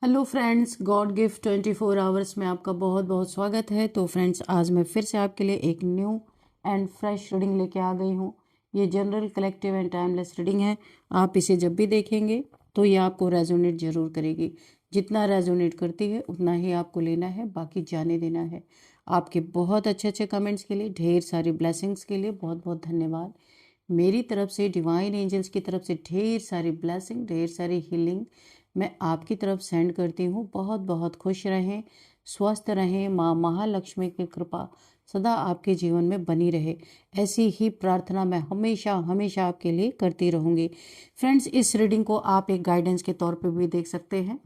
Hello friends, God gift 24 hours में आपका बहुत बहुत स्वागत है। तो फ्रेंड्स, आज मैं फिर से आपके लिए एक न्यू एंड फ्रेश रीडिंग लेके आ गई हूँ। ये general, collective and timeless reading है। आप इसे जब भी देखेंगे तो ये आपको रेजोनेट जरूर करेगी। जितना रेजोनेट करती है उतना ही आपको लेना है, बाकी जाने देना है। आपके बहुत अच्छे अच्छे कमेंट्स के लिए, ढेर सारी ब्लेसिंग्स के लिए बहुत बहुत धन्यवाद। मेरी तरफ से, डिवाइन एंजल्स की तरफ से ढेर सारी ब्लेसिंग, ढेर सारी हीलिंग मैं आपकी तरफ सेंड करती हूँ। बहुत बहुत खुश रहें, स्वस्थ रहें। माँ महालक्ष्मी की कृपा सदा आपके जीवन में बनी रहे, ऐसी ही प्रार्थना मैं हमेशा हमेशा आपके लिए करती रहूँगी। फ्रेंड्स, इस रीडिंग को आप एक गाइडेंस के तौर पे भी देख सकते हैं,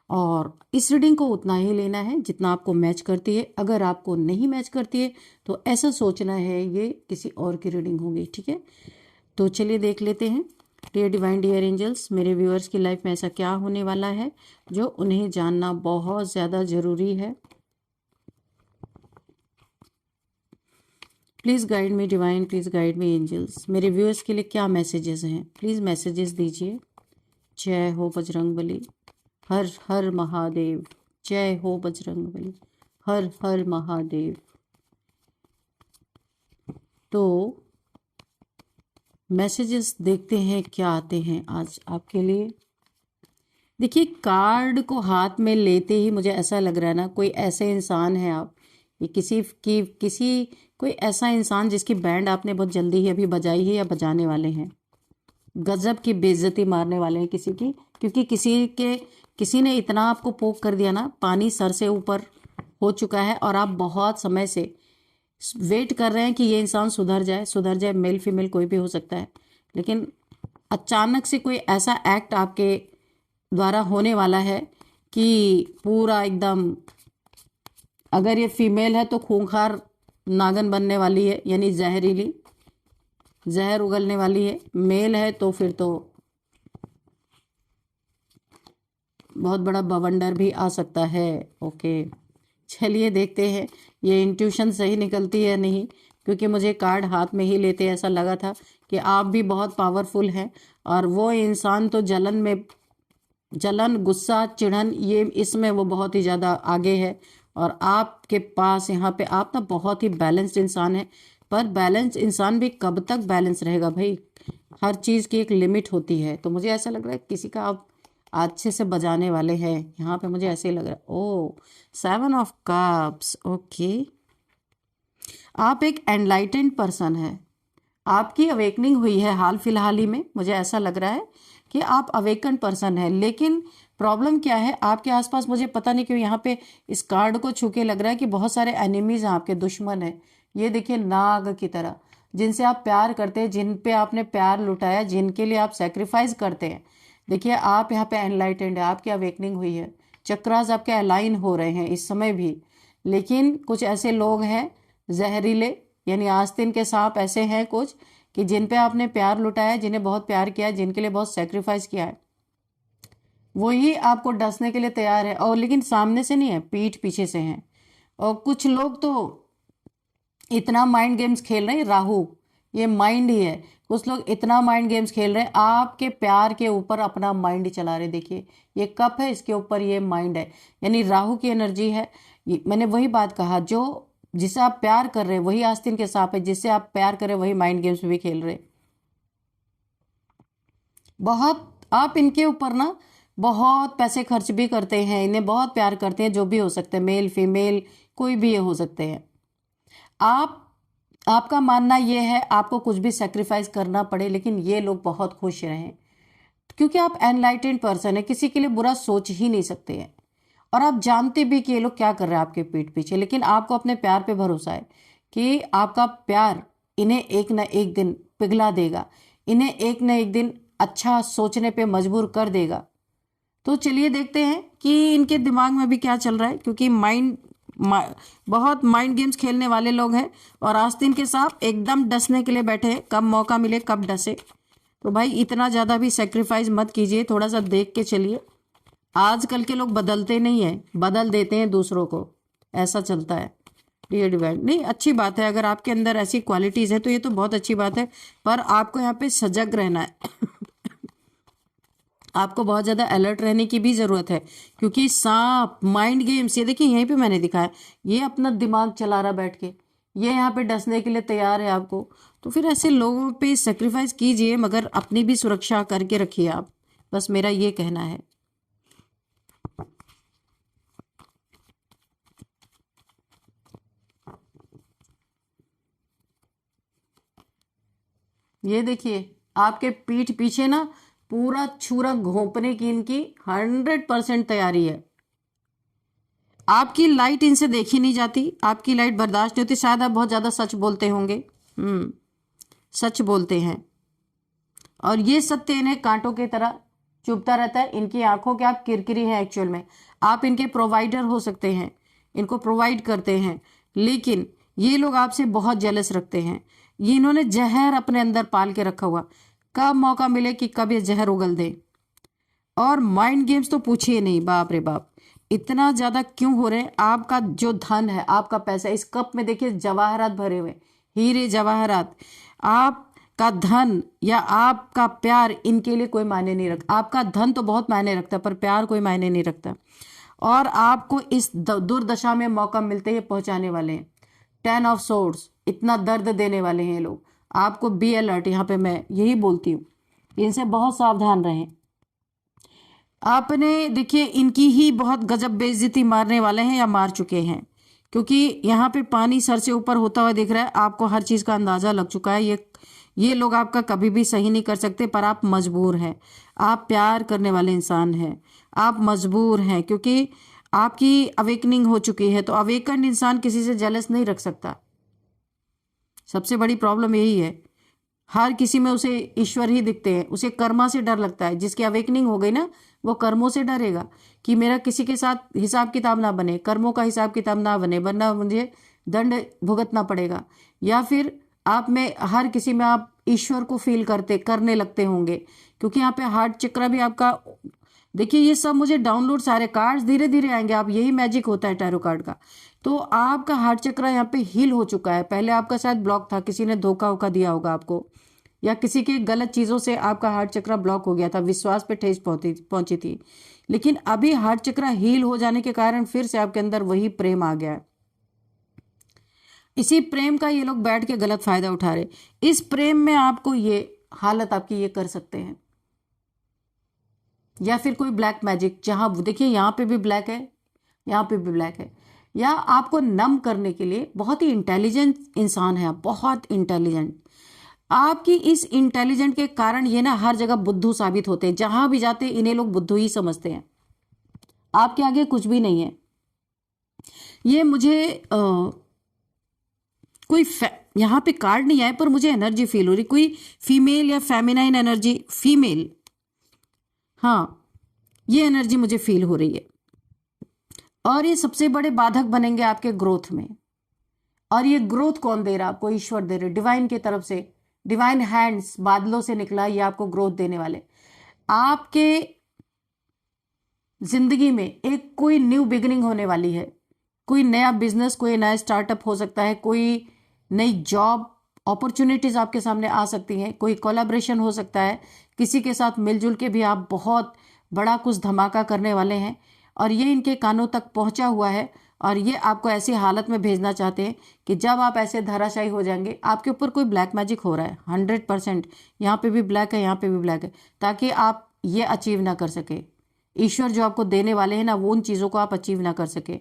और इस रीडिंग को उतना ही लेना है जितना आपको मैच करती है। अगर आपको नहीं मैच करती है तो ऐसा सोचना है ये किसी और की रीडिंग होगी, ठीक है। तो चलिए देख लेते हैं। डियर डिवाइन, डियर एंजल्स, मेरे व्यूअर्स की लाइफ में ऐसा क्या होने वाला है जो उन्हें जानना बहुत ज़्यादा ज़रूरी है। Please guide me divine, please guide me angels. मेरे व्यूअर्स के लिए क्या मैसेजेस हैं, प्लीज़ मैसेजेस दीजिए। जय हो बजरंगबली, हर हर महादेव। जय हो बजरंगबली, हर हर महादेव। तो मैसेजेस देखते हैं क्या आते हैं आज आपके लिए। देखिए, कार्ड को हाथ में लेते ही मुझे ऐसा लग रहा है ना, कोई ऐसे इंसान है आप, ये किसी कोई ऐसा इंसान जिसकी बैंड आपने बहुत जल्दी ही अभी बजाई है या बजाने वाले हैं। गजब की बेइज्जती मारने वाले हैं किसी की, क्योंकि किसी ने इतना आपको पोक कर दिया ना, पानी सर से ऊपर हो चुका है और आप बहुत समय से वेट कर रहे हैं कि ये इंसान सुधर जाए। मेल फीमेल कोई भी हो सकता है, लेकिन अचानक से कोई ऐसा एक्ट आपके द्वारा होने वाला है कि पूरा एकदम, अगर ये फीमेल है तो खूंखार नागन बनने वाली है, यानी जहरीली जहर उगलने वाली है। मेल है तो फिर तो बहुत बड़ा बवंडर भी आ सकता है। ओके, चलिए देखते हैं ये इंट्यूशन सही निकलती है नहीं, क्योंकि मुझे कार्ड हाथ में ही लेते ऐसा लगा था कि आप भी बहुत पावरफुल हैं, और वो इंसान तो जलन, गुस्सा, चिढ़न, ये इसमें वो बहुत ही ज़्यादा आगे है। और आपके पास यहाँ पे आप ना बहुत ही बैलेंस्ड इंसान है, पर बैलेंस इंसान भी कब तक बैलेंस रहेगा भाई, हर चीज़ की एक लिमिट होती है। तो मुझे ऐसा लग रहा है किसी का आप अच्छे से बजाने वाले हैं, यहाँ पे मुझे ऐसे ही लग रहा है। ओ, 7 ऑफ कप्स, ओके। आप एक एनलाइटेंड पर्सन है, आपकी अवेकनिंग हुई है हाल फिलहाल ही में। मुझे ऐसा लग रहा है कि आप अवेकन पर्सन है, लेकिन प्रॉब्लम क्या है आपके आसपास, मुझे पता नहीं क्यों यहाँ पे इस कार्ड को छू के लग रहा है कि बहुत सारे एनिमीज हैं, आपके दुश्मन हैं। ये देखिए, नाग की तरह, जिनसे आप प्यार करते हैं, जिन पे आपने प्यार लुटाया, जिनके लिए आप सेक्रीफाइस करते हैं। देखिए, आप यहाँ पे एनलाइटेंड है, आपकी अवेकनिंग हुई है, चक्रास आपके अलाइन हो रहे हैं इस समय भी। लेकिन कुछ ऐसे लोग हैं जहरीले, यानी आस्तीन के सांप ऐसे हैं कुछ, कि जिन पे आपने प्यार लुटाया, जिन्हें बहुत प्यार किया है, जिनके लिए बहुत सेक्रीफाइस किया है, वही आपको डसने के लिए तैयार है। और लेकिन सामने से नहीं है, पीठ पीछे से हैं। और कुछ लोग तो इतना माइंड गेम्स खेल रहे हैं, राहु ये माइंड ही है। कुछ लोग इतना माइंड गेम्स खेल रहे हैं, आपके प्यार के ऊपर अपना माइंड चला रहे। देखिए, ये कप है, इसके ऊपर ये माइंड है, यानी राहु की एनर्जी है। मैंने वही बात कहा, जो जिसे आप प्यार कर रहे हैं वही आस्तीन के सांप है, जिससे आप प्यार कर रहे हैं वही माइंड गेम्स भी खेल रहे। बहुत आप इनके ऊपर ना बहुत पैसे खर्च भी करते हैं, इन्हें बहुत प्यार करते हैं, जो भी हो सकते हैं, मेल फीमेल कोई भी ये हो सकते हैं। आप आपका मानना ये है आपको कुछ भी सेक्रीफाइस करना पड़े, लेकिन ये लोग बहुत खुश रहें, क्योंकि आप एनलाइटेंड पर्सन है, किसी के लिए बुरा सोच ही नहीं सकते हैं। और आप जानते भी कि ये लोग क्या कर रहे हैं आपके पीठ पीछे, लेकिन आपको अपने प्यार पे भरोसा है कि आपका प्यार इन्हें एक न एक दिन पिघला देगा, इन्हें एक न एक दिन अच्छा सोचने पे मजबूर कर देगा। तो चलिए देखते हैं कि इनके दिमाग में भी क्या चल रहा है, क्योंकि बहुत माइंड गेम्स खेलने वाले लोग हैं, और आस्तीन के साथ एकदम डसने के लिए बैठे हैं, कब मौका मिले कब डसे। तो भाई इतना ज़्यादा भी सेक्रीफाइस मत कीजिए, थोड़ा सा देख के चलिए। आजकल के लोग बदलते नहीं है, बदल देते हैं दूसरों को, ऐसा चलता है। डियर डिवाइन, नहीं, अच्छी बात है, अगर आपके अंदर ऐसी क्वालिटीज़ है तो ये तो बहुत अच्छी बात है, पर आपको यहाँ पे सजग रहना है। आपको बहुत ज़्यादा अलर्ट रहने की भी ज़रूरत है, क्योंकि सांप, माइंड गेम्स, ये देखिए यहीं पे मैंने दिखाया, ये अपना दिमाग चला रहा बैठ के, ये यहाँ पे डसने के लिए तैयार है आपको। तो फिर ऐसे लोगों पे सेक्रीफाइस कीजिए, मगर अपनी भी सुरक्षा करके रखिए आप, बस मेरा ये कहना है। ये देखिए आपके पीठ पीछे ना पूरा छुरा घोंपने की इनकी 100% तैयारी है। आपकी लाइट इनसे देखी नहीं जाती, आपकी लाइट बर्दाश्त नहीं होती, शायद आप बहुत ज़्यादा सच बोलते होंगे। सच बोलते हैं, और ये सत्य इन्हें कांटों की तरह चुभता रहता है। इनकी आंखों के आप किरकिरी हैं एक्चुअल में, आप इनके प्रोवाइडर हो सकते हैं, इनको प्रोवाइड करते हैं, लेकिन ये लोग आपसे बहुत जेलस रखते हैं। ये इन्होंने जहर अपने अंदर पाल के रखा हुआ, कब मौका मिले कि कब ये जहर उगल दे। और माइंड गेम्स तो पूछिए नहीं, बाप रे बाप, इतना ज़्यादा क्यों हो रहे हैं। आपका जो धन है, आपका पैसा, इस कप में देखिए जवाहरात भरे हुए, हीरे जवाहरात। आपका धन या आपका प्यार इनके लिए कोई मायने नहीं रखता। आपका धन तो बहुत मायने रखता है, पर प्यार कोई मायने नहीं रखता। और आपको इस दुर्दशा में मौका मिलते ही पहुंचाने वाले हैं। 10 ऑफ सोर्ड्स, इतना दर्द देने वाले हैं ये लोग। आपको बी अलर्ट, यहाँ पे मैं यही बोलती हूँ, इनसे बहुत सावधान रहें। आपने देखिए इनकी ही बहुत गजब बेइज्जती मारने वाले हैं या मार चुके हैं, क्योंकि यहाँ पे पानी सर से ऊपर होता हुआ दिख रहा है। आपको हर चीज़ का अंदाज़ा लग चुका है। ये लोग आपका कभी भी सही नहीं कर सकते, पर आप मजबूर हैं। आप प्यार करने वाले इंसान हैं, आप मजबूर हैं, क्योंकि आपकी अवेकनिंग हो चुकी है। तो अवेकन इंसान किसी से जेलस नहीं रख सकता। सबसे बड़ी प्रॉब्लम यही है, हर किसी में उसे ईश्वर ही दिखते हैं, उसे कर्मा से डर लगता है। जिसकी अवेकनिंग हो गई ना, वो कर्मों से डरेगा कि मेरा किसी के साथ हिसाब किताब ना बने, कर्मों का हिसाब किताब ना बने, वरना मुझे दंड भुगतना पड़ेगा। या फिर आप में हर किसी में आप ईश्वर को फील करने लगते होंगे, क्योंकि यहाँ पे हार्ट चक्र भी आपका, देखिए ये सब मुझे डाउनलोड सारे कार्ड्स धीरे धीरे आएंगे। आप, यही मैजिक होता है टैरो कार्ड का। तो आपका हार्ट चक्र यहाँ पे हील हो चुका है। पहले आपका शायद ब्लॉक था, किसी ने धोखा वोखा दिया होगा आपको, या किसी के गलत चीज़ों से आपका हार्ट चक्र ब्लॉक हो गया था, विश्वास पे ठेस पहुंची थी। लेकिन अभी हार्ट चक्र हील हो जाने के कारण फिर से आपके अंदर वही प्रेम आ गया है। इसी प्रेम का ये लोग बैठ के गलत फायदा उठा रहे। इस प्रेम में आपको ये हालत आपकी ये कर सकते हैं, या फिर कोई ब्लैक मैजिक, जहां देखिए यहाँ पे भी ब्लैक है, यहाँ पे भी ब्लैक है, या आपको नम करने के लिए। बहुत ही इंटेलिजेंट इंसान है आप, बहुत इंटेलिजेंट। आपकी इस इंटेलिजेंट के कारण ये ना हर जगह बुद्धू साबित होते हैं। जहां भी जाते हैं इन्हें लोग बुद्धू ही समझते हैं, आपके आगे कुछ भी नहीं है। ये मुझे कोई यहाँ पे कार्ड नहीं आए, पर मुझे एनर्जी फील हो रही, कोई फीमेल या फेमिनाइन एनर्जी, फीमेल, हाँ ये एनर्जी मुझे फील हो रही है। और ये सबसे बड़े बाधक बनेंगे आपके ग्रोथ में। और ये ग्रोथ कौन दे रहा है आपको? ईश्वर दे रहे, डिवाइन की तरफ से, डिवाइन हैंड्स बादलों से निकला, ये आपको ग्रोथ देने वाले। आपके जिंदगी में एक कोई न्यू बिगिनिंग होने वाली है, कोई नया बिजनेस, कोई नया स्टार्टअप हो सकता है, कोई नई जॉब अपॉर्चुनिटीज आपके सामने आ सकती हैं, कोई कोलैबोरेशन हो सकता है, किसी के साथ मिलजुल के भी आप बहुत बड़ा कुछ धमाका करने वाले हैं। और ये इनके कानों तक पहुंचा हुआ है, और ये आपको ऐसी हालत में भेजना चाहते हैं कि जब आप ऐसे धराशायी हो जाएंगे, आपके ऊपर कोई ब्लैक मैजिक हो रहा है 100%। यहाँ पे भी ब्लैक है, यहाँ पे भी ब्लैक है, ताकि आप ये अचीव ना कर सके। ईश्वर जो आपको देने वाले हैं ना, वो उन चीज़ों को आप अचीव ना कर सके।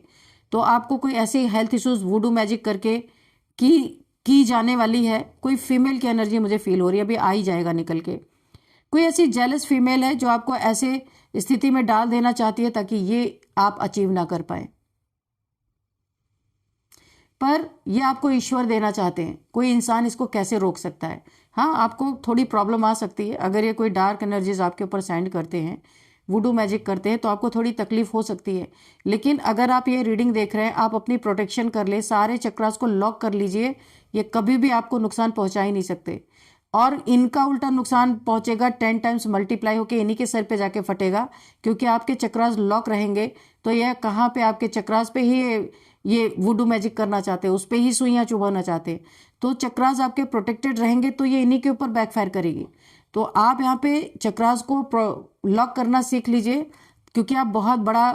तो आपको कोई ऐसे हेल्थ इश्यूज वुडू मैजिक करके की जाने वाली है। कोई फीमेल की एनर्जी मुझे फील हो रही है, अभी आ ही जाएगा निकल के। कोई ऐसी जेलस फीमेल है जो आपको ऐसे स्थिति में डाल देना चाहती है ताकि ये आप अचीव ना कर पाए, पर ये आपको ईश्वर देना चाहते हैं। कोई इंसान इसको कैसे रोक सकता है? हाँ, आपको थोड़ी प्रॉब्लम आ सकती है अगर ये कोई डार्क एनर्जीज आपके ऊपर सेंड करते हैं, वुडू मैजिक करते हैं, तो आपको थोड़ी तकलीफ हो सकती है। लेकिन अगर आप ये रीडिंग देख रहे हैं, आप अपनी प्रोटेक्शन कर ले, सारे चक्रास को लॉक कर लीजिए, ये कभी भी आपको नुकसान पहुंचा ही नहीं सकते। और इनका उल्टा नुकसान पहुंचेगा 10 टाइम्स मल्टीप्लाई होकर इन्हीं के सर पे जाके फटेगा, क्योंकि आपके चक्रास लॉक रहेंगे। तो यह कहाँ पे? आपके चक्रास पे ही ये वुडू मैजिक करना चाहते हैं, उस पर ही सुइयां चुभाना चाहते हैं। तो चक्रास आपके प्रोटेक्टेड रहेंगे, तो ये इन्हीं के ऊपर बैकफायर करेगी। तो आप यहाँ पे चक्रास को लॉक करना सीख लीजिए, क्योंकि आप बहुत बड़ा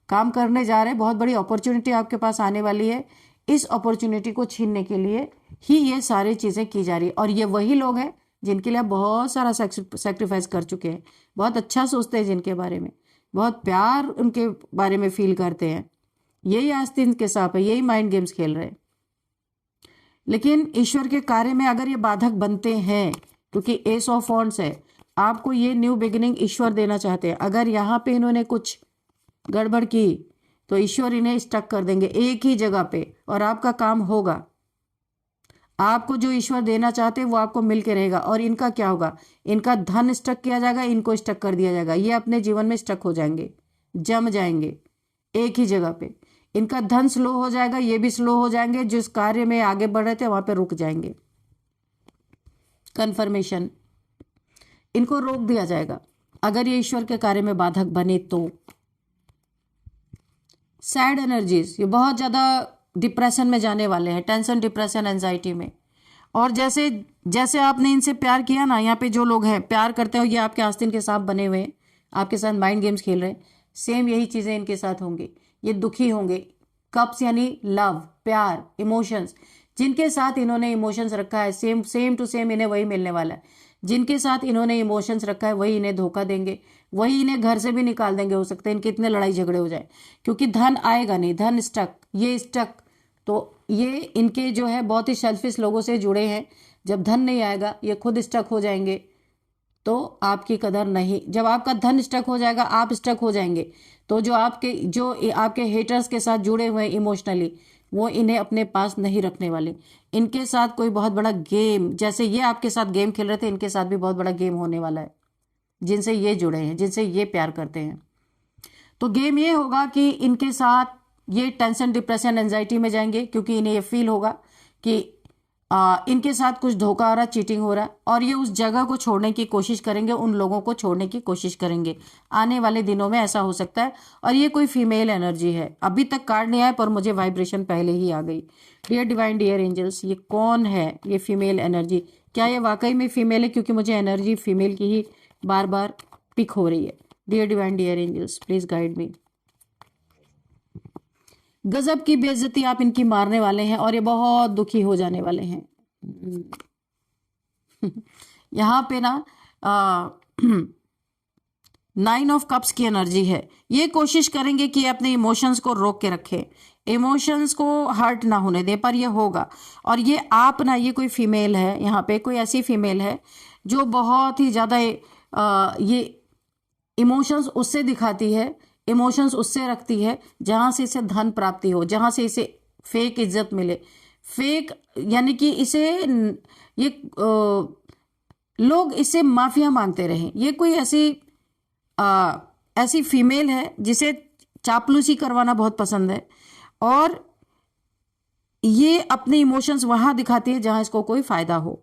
काम करने जा रहे हैं, बहुत बड़ी अपॉर्चुनिटी आपके पास आने वाली है। इस अपॉर्चुनिटी को छीनने के लिए ही ये सारी चीज़ें की जा रही है। और ये वही लोग हैं जिनके लिए आप बहुत सारा सेक्रीफाइस कर चुके हैं, बहुत अच्छा सोचते हैं जिनके बारे में, बहुत प्यार उनके बारे में फील करते हैं। यही आस्तीन के सांप है, यही माइंड गेम्स खेल रहे हैं। लेकिन ईश्वर के कार्य में अगर ये बाधक बनते हैं, क्योंकि एस ऑफ वॉन्ड्स है, आपको ये न्यू बिगिनिंग ईश्वर देना चाहते हैं। अगर यहाँ पे इन्होंने कुछ गड़बड़ की तो ईश्वर इन्हें स्टक कर देंगे एक ही जगह पे, और आपका काम होगा। आपको जो ईश्वर देना चाहते हैं वो आपको मिल के रहेगा। और इनका क्या होगा, इनका धन स्टक किया जाएगा, इनको स्टक कर दिया जाएगा। ये अपने जीवन में स्टक हो जाएंगे, जम जाएंगे एक ही जगह पे। इनका धन स्लो हो जाएगा, ये भी स्लो हो जाएंगे, जिस कार्य में आगे बढ़ रहे थे वहां पे रुक जाएंगे। कन्फर्मेशन, इनको रोक दिया जाएगा अगर ये ईश्वर के कार्य में बाधक बने तो। सैड एनर्जीज, ये बहुत ज़्यादा डिप्रेशन में जाने वाले हैं, टेंशन, डिप्रेशन, एंजाइटी में। और जैसे जैसे आपने इनसे प्यार किया ना, यहाँ पे जो लोग हैं प्यार करते हो, ये आपके आस्तीन के सांप बने हुए हैं, आपके साथ माइंड गेम्स खेल रहे हैं, सेम यही चीज़ें इनके साथ होंगी। ये दुखी होंगे। कप्स यानी लव, प्यार, इमोशंस। जिनके साथ इन्होंने इमोशंस रखा है, सेम टू सेम इन्हें वही मिलने वाला है। जिनके साथ इन्होंने इमोशंस रखा है वही इन्हें धोखा देंगे, वही इन्हें घर से भी निकाल देंगे। हो सकता है इनके इतने लड़ाई झगड़े हो जाए, क्योंकि धन आएगा नहीं, धन स्टक, ये स्टक। तो ये इनके जो है बहुत ही सेल्फिश लोगों से जुड़े हैं। जब धन नहीं आएगा ये खुद स्टक हो जाएंगे, तो आपकी कदर नहीं। जब आपका धन स्टक हो जाएगा, आप स्टक हो जाएंगे, तो जो आपके हेटर्स के साथ जुड़े हुए हैं इमोशनली, वो इन्हें अपने पास नहीं रखने वाले। इनके साथ कोई बहुत बड़ा गेम, जैसे ये आपके साथ गेम खेल रहे थे, इनके साथ भी बहुत बड़ा गेम होने वाला है। जिनसे ये जुड़े हैं, जिनसे ये प्यार करते हैं, तो गेम ये होगा कि इनके साथ ये टेंशन, डिप्रेशन, एंजाइटी में जाएंगे, क्योंकि इन्हें ये फील होगा कि इनके साथ कुछ धोखा हो रहा, चीटिंग हो रहा है, और ये उस जगह को छोड़ने की कोशिश करेंगे, उन लोगों को छोड़ने की कोशिश करेंगे। आने वाले दिनों में ऐसा हो सकता है। और ये कोई फीमेल एनर्जी है। अभी तक कार्ड नहीं आया, पर मुझे वाइब्रेशन पहले ही आ गई। डियर डिवाइन, डियर एंजल्स, ये कौन है? ये फीमेल एनर्जी। क्या ये वाकई में फीमेल है? क्योंकि मुझे एनर्जी फीमेल की ही बार बार पिक हो रही है। Dear divine, dear angels, please guide me. गजब की बेइज्जती आप इनकी मारने वाले हैं, और ये बहुत दुखी हो जाने वाले हैं। यहाँ पे ना 9 ऑफ कप्स की एनर्जी है। ये कोशिश करेंगे कि अपने इमोशंस को रोक के रखें, इमोशंस को हर्ट ना होने दे, पर ये होगा। और ये आप ना, ये कोई फीमेल है, यहाँ पे कोई ऐसी फीमेल है जो बहुत ही ज़्यादा ये इमोशंस उससे दिखाती है, इमोशंस उससे रखती है जहाँ से इसे धन प्राप्ति हो, जहाँ से इसे फेक इज्जत मिले। फेक यानी कि इसे ये लोग इसे माफिया मांगते रहे। ये कोई ऐसी फीमेल है जिसे चापलूसी करवाना बहुत पसंद है, और ये अपने इमोशंस वहां दिखाती है जहां इसको कोई फायदा हो।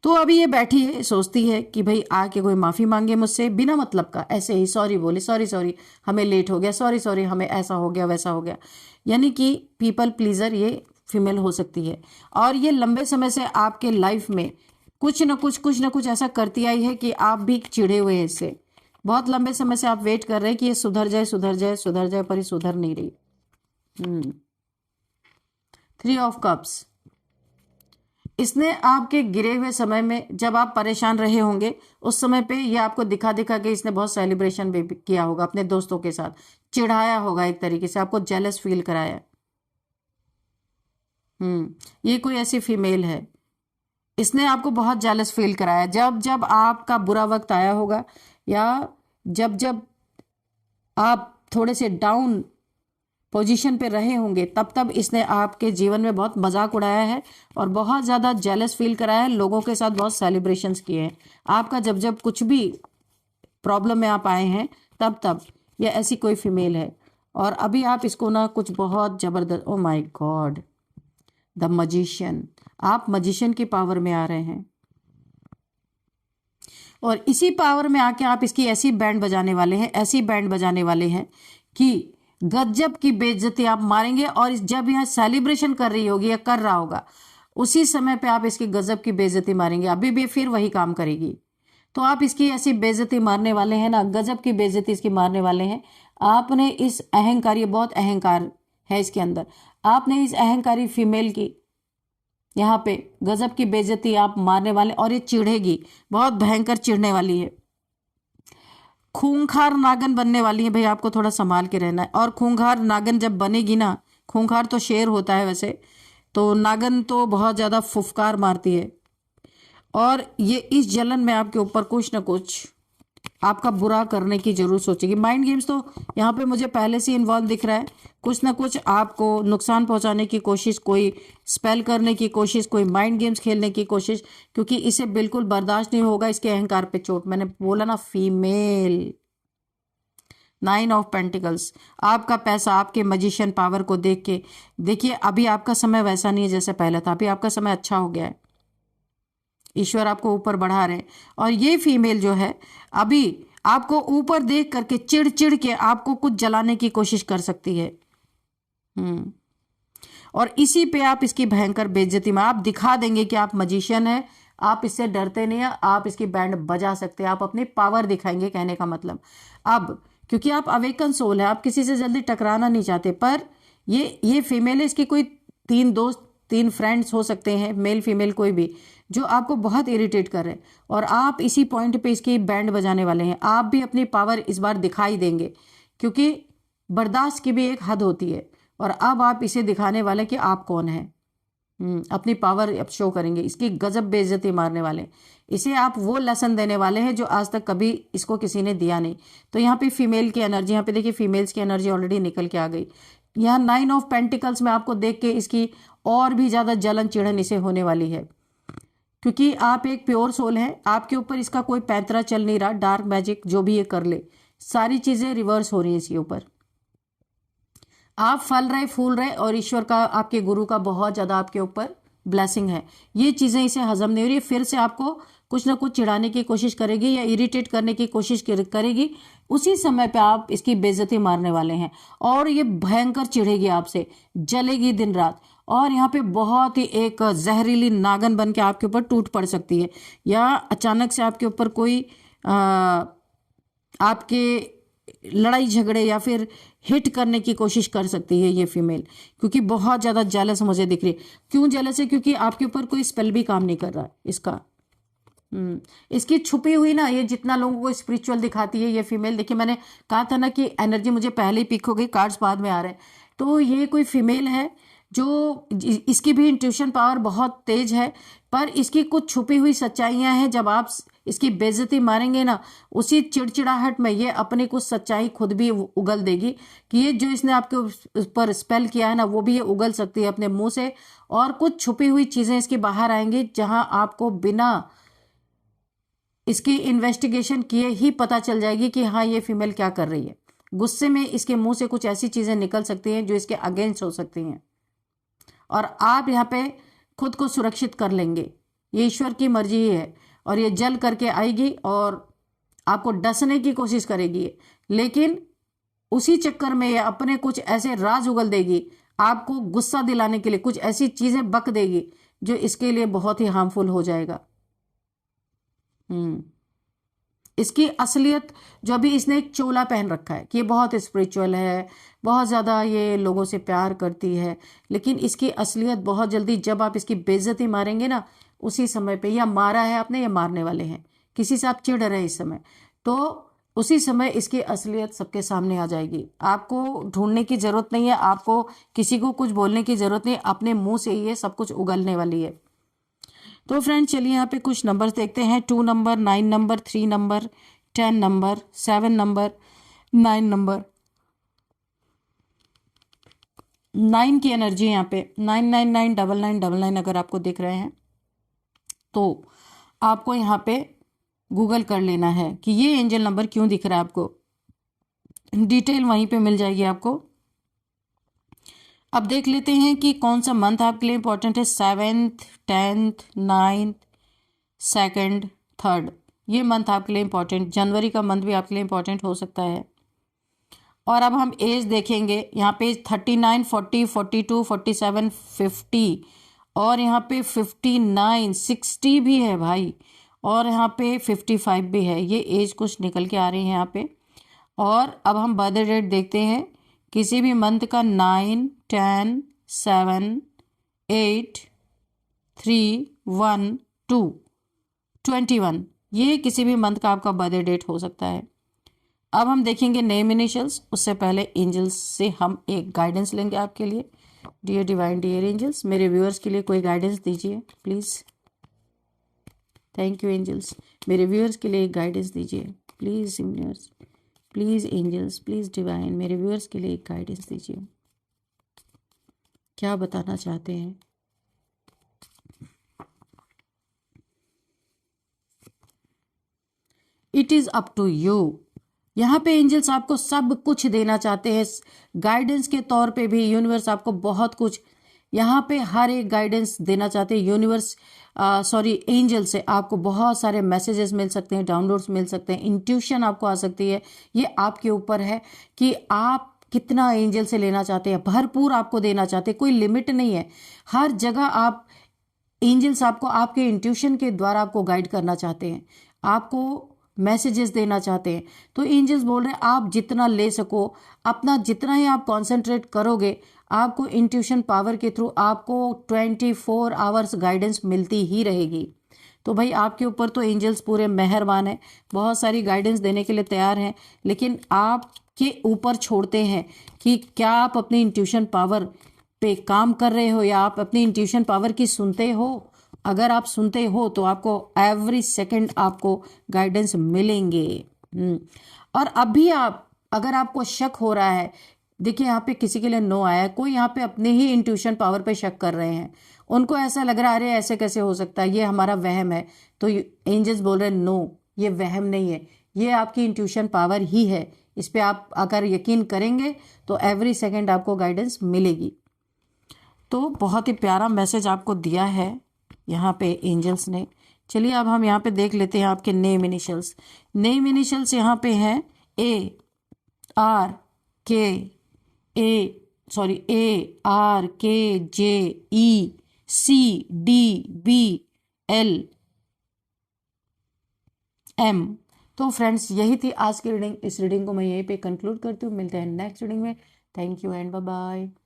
तो अभी ये बैठी है, सोचती है कि भाई आके कोई माफ़ी मांगे मुझसे बिना मतलब का, ऐसे ही सॉरी बोले, सॉरी हमें लेट हो गया, सॉरी हमें ऐसा हो गया, वैसा हो गया। यानी कि पीपल प्लीजर ये फीमेल हो सकती है। और ये लंबे समय से आपके लाइफ में कुछ ना कुछ ऐसा करती आई है कि आप भी चिढ़े हुए हैं इससे। बहुत लंबे समय से आप वेट कर रहे हैं कि ये सुधर जाए, पर ये सुधर नहीं रही। 3 ऑफ कप्स, इसने आपके गिरे हुए समय में, जब आप परेशान रहे होंगे, उस समय पे ये आपको दिखा के इसने बहुत सेलिब्रेशन भी किया होगा अपने दोस्तों के साथ, चिढ़ाया होगा, एक तरीके से आपको जेलस फील कराया। ये कोई ऐसी फीमेल है, इसने आपको बहुत जेलस फील कराया। जब आपका बुरा वक्त आया होगा, या जब आप थोड़े से डाउन पोजीशन पे रहे होंगे, तब इसने आपके जीवन में बहुत मजाक उड़ाया है और बहुत ज़्यादा जेलस फील कराया है। लोगों के साथ बहुत सेलिब्रेशंस किए हैं आपका। जब कुछ भी प्रॉब्लम में आप आए हैं, तब ये ऐसी कोई फीमेल है। और अभी आप इसको ना कुछ बहुत ज़बरदस्त, oh my God, the magician, आप मजिशियन की पावर में आ रहे हैं, और इसी पावर में आके आप इसकी ऐसी बैंड बजाने वाले हैं कि गजब की बेइज्जती आप मारेंगे। और जब यह सेलिब्रेशन कर रही होगी या कर रहा होगा, उसी समय पे आप इसकी गजब की बेइज्जती मारेंगे, अभी भी फिर वही काम करेगी। तो आप इसकी ऐसी बेइज्जती मारने वाले हैं ना, गजब की बेइज्जती इसकी मारने वाले हैं। आपने इस अहंकार, ये बहुत अहंकार है इसके अंदर, आपने इस अहंकारी फीमेल की यहाँ पे गजब की बेइज्जती आप मारने वाले, और ये चिढ़ेगी, बहुत भयंकर चिढ़ने वाली है। खूंखार नागन बनने वाली है भाई, आपको थोड़ा संभाल के रहना है। और खूंखार नागन जब बनेगी ना, खूंखार तो शेर होता है वैसे, तो नागन तो बहुत ज्यादा फुफकार मारती है, और ये इस जलन में आपके ऊपर कुछ ना कुछ आपका बुरा करने की जरूर सोचेगी। माइंड गेम्स तो यहाँ पे मुझे पहले से इन्वॉल्व दिख रहा है, कुछ ना कुछ आपको नुकसान पहुंचाने की कोशिश, कोई स्पेल करने की कोशिश, कोई माइंड गेम्स खेलने की कोशिश, क्योंकि इसे बिल्कुल बर्दाश्त नहीं होगा इसके अहंकार पे चोट। मैंने बोला ना फीमेल। 9 ऑफ पेंटिकल्स, आपका पैसा, आपके मजिशियन पावर को देख के देखिए, अभी आपका समय वैसा नहीं है जैसे पहले था, अभी आपका समय अच्छा हो गया है, ईश्वर आपको ऊपर बढ़ा रहे हैं। और ये फीमेल जो है अभी आपको ऊपर देख करके चिढ़ चिढ़ के आपको कुछ जलाने की कोशिश कर सकती है। और इसी पे आप इसकी भयंकर बेइज्जती में आप दिखा देंगे कि आप मजिशियन हैं, आप इससे डरते नहीं है, आप इसकी बैंड बजा सकते हैं, आप अपनी पावर दिखाएंगे, कहने का मतलब। अब क्योंकि आप अवेकन सोल है, आप किसी से जल्दी टकराना नहीं चाहते, पर ये फीमेल है, इसकी कोई 3 दोस्त, 3 फ्रेंड्स हो सकते हैं, मेल फीमेल कोई भी, जो आपको बहुत इरिटेट कर रहे हैं, और आप इसी पॉइंट पे इसकी बैंड बजाने वाले हैं। आप भी अपनी पावर इस बार दिखाई देंगे, क्योंकि बर्दाश्त की भी एक हद होती है, और अब आप इसे दिखाने वाले कि आप कौन हैं। अपनी पावर अब शो करेंगे, इसकी गजब बेइज्जती मारने वाले, इसे आप वो लेसन देने वाले हैं जो आज तक कभी इसको किसी ने दिया नहीं। तो यहाँ पे फीमेल की एनर्जी, यहाँ पे देखिए फीमेल्स की एनर्जी ऑलरेडी निकल के आ गई। यहाँ 9 ऑफ पेंटिकल्स में आपको देख के इसकी और भी ज्यादा जलन चिढ़न इसे होने वाली है, क्योंकि आप एक प्योर सोल हैं, आपके ऊपर इसका कोई पैंतरा चल नहीं रहा। डार्क मैजिक जो भी ये कर ले, सारी चीजें रिवर्स हो रही हैं इसके ऊपर। आप फल रहे, फूल रहे, और ईश्वर का, आपके गुरु का बहुत ज्यादा आपके ऊपर ब्लेसिंग है। ये चीजें इसे हजम नहीं हो रही है, फिर से आपको कुछ ना कुछ चिढ़ाने की कोशिश करेगी या इरिटेट करने की कोशिश करेगी। उसी समय पे आप इसकी बेइज्जती मारने वाले हैं, और ये भयंकर चिढ़ेगी आपसे, जलेगी दिन रात, और यहाँ पे बहुत ही एक जहरीली नागन बन के आपके ऊपर टूट पड़ सकती है, या अचानक से आपके ऊपर कोई आपके लड़ाई झगड़े या फिर हिट करने की कोशिश कर सकती है ये फीमेल, क्योंकि बहुत ज्यादा जेलस मुझे दिख रही है। क्यों जेलस है? क्योंकि आपके ऊपर कोई स्पेल भी काम नहीं कर रहा है इसका। इसकी छुपी हुई ना, ये जितना लोगों को स्पिरिचुअल दिखाती है ये फीमेल, देखिए मैंने कहा था ना कि एनर्जी मुझे पहले ही पिक हो गई, कार्ड्स बाद में आ रहे हैं। तो ये कोई फीमेल है जो, इसकी भी इंट्यूशन पावर बहुत तेज है, पर इसकी कुछ छुपी हुई सच्चाइयां हैं। जब आप इसकी बेइज्जती मारेंगे ना, उसी चिड़चिड़ाहट में ये अपनी कुछ सच्चाई खुद भी उगल देगी, कि ये जो इसने आपके ऊपर स्पेल किया है ना, वो भी ये उगल सकती है अपने मुंह से, और कुछ छुपी हुई चीजें इसकी बाहर आएंगी, जहां आपको बिना इसकी इन्वेस्टिगेशन किए ही पता चल जाएगी कि हाँ ये फीमेल क्या कर रही है। गुस्से में इसके मुंह से कुछ ऐसी चीजें निकल सकती हैं जो इसके अगेंस्ट हो सकती हैं, और आप यहाँ पे खुद को सुरक्षित कर लेंगे। ये ईश्वर की मर्जी ही है, और ये जल करके आएगी और आपको डसने की कोशिश करेगी, लेकिन उसी चक्कर में ये अपने कुछ ऐसे राज उगल देगी, आपको गुस्सा दिलाने के लिए कुछ ऐसी चीजें बक देगी जो इसके लिए बहुत ही हार्मफुल हो जाएगा। इसकी असलियत जो, अभी इसने एक चोला पहन रखा है कि ये बहुत स्पिरिचुअल है, बहुत ज़्यादा ये लोगों से प्यार करती है, लेकिन इसकी असलियत बहुत जल्दी, जब आप इसकी बेइज्जती मारेंगे ना, उसी समय पे, या मारा है आपने या मारने वाले हैं, किसी से आप चिढ़ रहे हैं इस समय, तो उसी समय इसकी असलियत सबके सामने आ जाएगी। आपको ढूंढने की जरूरत नहीं है, आपको किसी को कुछ बोलने की जरूरत नहीं, अपने मुंह से ही ये सब कुछ उगलने वाली है। तो फ्रेंड चलिए यहाँ पे कुछ नंबर्स देखते हैं। 2 number, 9 number, 3 number, 10 number, 7 number, 9 number. 9 की एनर्जी यहाँ पे 9999999 अगर आपको दिख रहे हैं तो आपको यहाँ पे गूगल कर लेना है कि ये एंजल नंबर क्यों दिख रहा है आपको। डिटेल वहीं पे मिल जाएगी आपको। अब देख लेते हैं कि कौन सा मंथ आपके लिए इंपॉर्टेंट है। 7th, 10th, 9th, 2nd, 3rd, ये मंथ आपके लिए इंपॉर्टेंट। जनवरी का मंथ भी आपके लिए इंपॉर्टेंट हो सकता है। और अब हम एज देखेंगे यहाँ पे 39, 40, 42, 47, 50 और यहाँ पे 59, 60 भी है भाई, और यहाँ पे 55 भी है। ये एज कुछ निकल के आ रही है यहाँ पे। और अब हम बर्थडे डेट देखते हैं, किसी भी मंथ का 9, 10, 7, 8, 3, 1, 2, 21, ये किसी भी मंथ का आपका बर्थडे डेट हो सकता है। अब हम देखेंगे नेम इनिशियल्स, उससे पहले एंजल्स से हम एक गाइडेंस लेंगे आपके लिए। डियर डिवाइन, डियर एंजल्स, मेरे व्यूअर्स के लिए कोई गाइडेंस दीजिए प्लीज़। थैंक यू एंजल्स, मेरे व्यूअर्स के लिए एक गाइडेंस दीजिए please. Universe please, angels please, divine, मेरे व्यूअर्स के लिए एक गाइडेंस दीजिए। क्या बताना चाहते हैं? It is up to you. यहाँ पे एंजल्स आपको सब कुछ देना चाहते हैं, गाइडेंस के तौर पे भी यूनिवर्स आपको बहुत कुछ यहाँ पे हर एक गाइडेंस देना चाहते हैं। यूनिवर्स सॉरी एंजल से आपको बहुत सारे मैसेजेस मिल सकते हैं, डाउनलोड्स मिल सकते हैं, इंट्यूशन आपको आ सकती है। ये आपके ऊपर है कि आप कितना एंजल से लेना चाहते हैं। भरपूर आपको देना चाहते हैं, कोई लिमिट नहीं है। हर जगह आप एंजल्स आपको आपके इंट्यूशन के द्वारा आपको गाइड करना चाहते हैं, आपको मैसेजेस देना चाहते हैं। तो एंजल्स बोल रहे हैं आप जितना ले सको, अपना जितना ही आप कंसंट्रेट करोगे, आपको इंट्यूशन पावर के थ्रू आपको 24 आवर्स गाइडेंस मिलती ही रहेगी। तो भाई आपके ऊपर तो एंजल्स पूरे मेहरबान हैं, बहुत सारी गाइडेंस देने के लिए तैयार हैं, लेकिन आपके ऊपर छोड़ते हैं कि क्या आप अपनी इंट्यूशन पावर पे काम कर रहे हो या आप अपनी इंट्यूशन पावर की सुनते हो। अगर आप सुनते हो तो आपको एवरी सेकंड आपको गाइडेंस मिलेंगे। और अभी आप अगर आपको शक हो रहा है, देखिए यहाँ पे किसी के लिए नो आया है, कोई यहाँ पे अपने ही इंट्यूशन पावर पे शक कर रहे हैं, उनको ऐसा लग रहा है अरे ऐसे कैसे हो सकता है, ये हमारा वहम है। तो एंजल्स बोल रहे हैं नो, ये वहम नहीं है, ये आपकी इंट्यूशन पावर ही है। इस पे आप अगर यकीन करेंगे तो एवरी सेकंड आपको गाइडेंस मिलेगी। तो बहुत ही प्यारा मैसेज आपको दिया है यहाँ पे एंजल्स ने। चलिए अब हम यहाँ पे देख लेते हैं आपके नेम इनिशियल्स। नेम इनिशियल्स यहाँ पे हैं A R K J E C D B L M. तो फ्रेंड्स यही थी आज की रीडिंग। इस रीडिंग को मैं यहीं पे कंक्लूड करती हूँ। मिलते हैं नेक्स्ट रीडिंग में। Thank you and bye bye.